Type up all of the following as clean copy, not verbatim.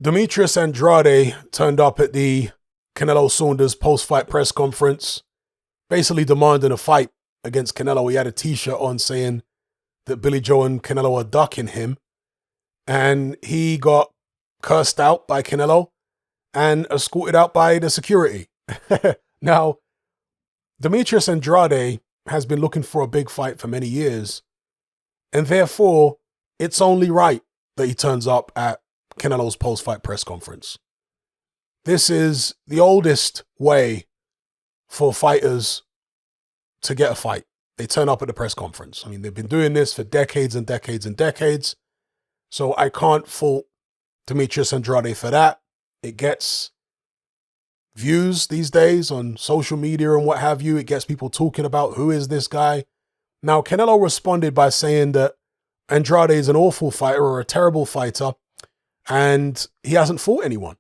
Demetrius Andrade turned up at the Canelo Saunders post-fight press conference, basically demanding a fight against Canelo. He had a t-shirt on saying that Billy Joe and Canelo are ducking him, and he got cursed out by Canelo and escorted out by the security. Now, Demetrius Andrade has been looking for a big fight for many years, and therefore it's only right that he turns up at Canelo's post-fight press conference. This is the oldest way for fighters to get a fight. They turn up at the press conference. I mean, they've been doing this for decades and decades and decades. So I can't fault Demetrius Andrade for that. It gets views these days on social media and what have you. It gets people talking about who is this guy. Now, Canelo responded by saying that Andrade is an awful fighter or a terrible fighter, and he hasn't fought anyone.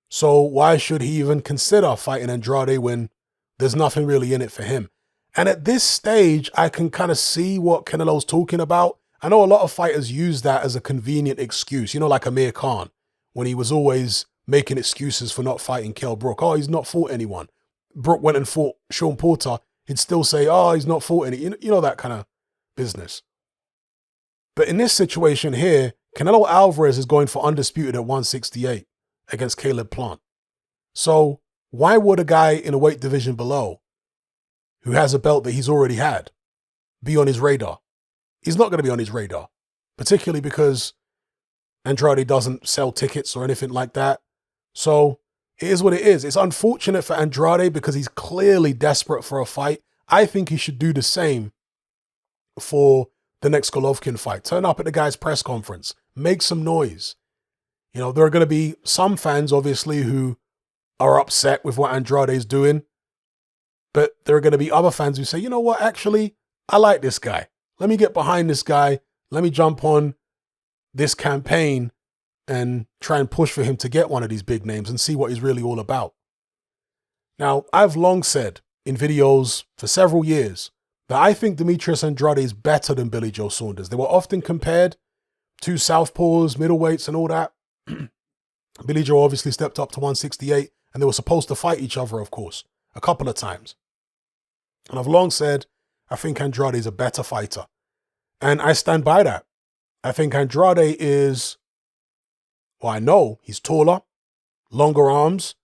So why should he even consider fighting Andrade when there's nothing really in it for him? And at this stage, I can kind of see what Canelo's talking about. I know a lot of fighters use that as a convenient excuse, like Amir Khan, when he was always making excuses for not fighting Kell Brook. Oh, he's not fought anyone. Brook went and fought Sean Porter. He'd still say, oh, he's not fought any. That kind of business. But in this situation here, Canelo Alvarez is going for undisputed at 168 against Caleb Plant. So why would a guy in a weight division below, who has a belt that he's already had, be on his radar? He's not going to be on his radar, particularly because Andrade doesn't sell tickets or anything like that. So it is what it is. It's unfortunate for Andrade because he's clearly desperate for a fight. I think he should do the same for the next Golovkin fight. Turn up at the guy's press conference. Make some noise. There are going to be some fans, obviously, who are upset with what Andrade is doing. But there are going to be other fans who say, you know what, actually, I like this guy. Let me get behind this guy. Let me jump on this campaign and try and push for him to get one of these big names and see what he's really all about. Now, I've long said in videos for several years that I think Demetrius Andrade is better than Billy Joe Saunders. They were often compared to southpaws, middleweights and all that. Billy Joe obviously stepped up to 168 and they were supposed to fight each other, of course, a couple of times. And I've long said, I think Andrade is a better fighter. And I stand by that. I think Andrade is, I know he's taller, longer arms.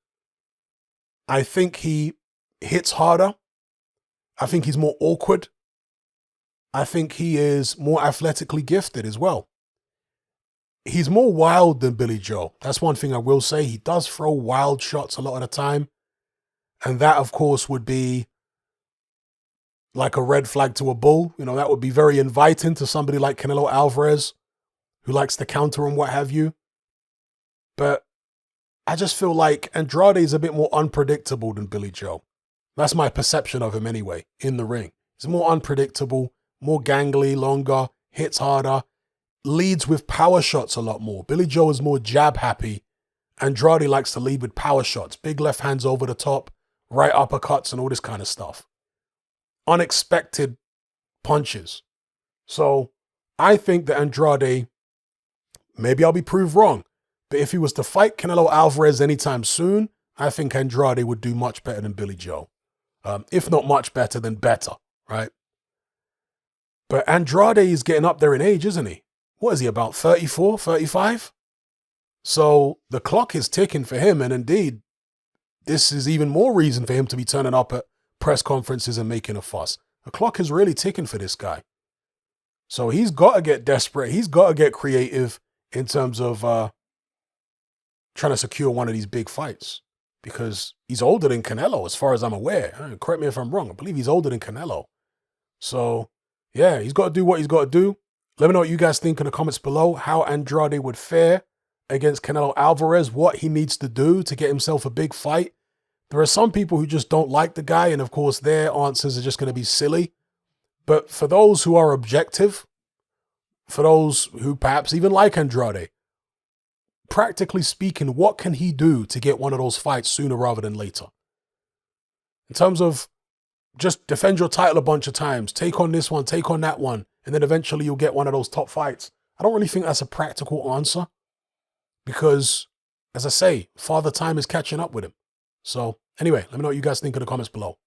I think he hits harder. I think he's more awkward. I think he is more athletically gifted as well. He's more wild than Billy Joe. That's one thing I will say. He does throw wild shots a lot of the time. And that, of course, would be like a red flag to a bull. That would be very inviting to somebody like Canelo Alvarez, who likes to counter and what have you. But I just feel like Andrade is a bit more unpredictable than Billy Joe. That's my perception of him anyway, in the ring. He's more unpredictable, more gangly, longer, hits harder, leads with power shots a lot more. Billy Joe is more jab happy. Andrade likes to lead with power shots, big left hands over the top, right uppercuts and all this kind of stuff. Unexpected punches. So I think that Andrade, maybe I'll be proved wrong, but if he was to fight Canelo Alvarez anytime soon, I think Andrade would do much better than Billy Joe. If not much better, then better, right? But Andrade is getting up there in age, isn't he? What is he, about 34, 35? So the clock is ticking for him, and indeed, this is even more reason for him to be turning up at press conferences and making a fuss. The clock is really ticking for this guy. So he's got to get desperate. He's got to get creative in terms of trying to secure one of these big fights, because he's older than Canelo, as far as I'm aware. Correct me if I'm wrong. I believe he's older than Canelo. So, yeah, he's got to do what he's got to do. Let me know what you guys think in the comments below, how Andrade would fare against Canelo Alvarez, what he needs to do to get himself a big fight. There are some people who just don't like the guy, and of course their answers are just going to be silly. But for those who are objective, for those who perhaps even like Andrade, practically speaking, what can he do to get one of those fights sooner rather than later? In terms of just defend your title a bunch of times, take on this one, take on that one, and then eventually you'll get one of those top fights. I don't really think that's a practical answer, because as I say, Father Time is catching up with him. So anyway, let me know what you guys think in the comments below.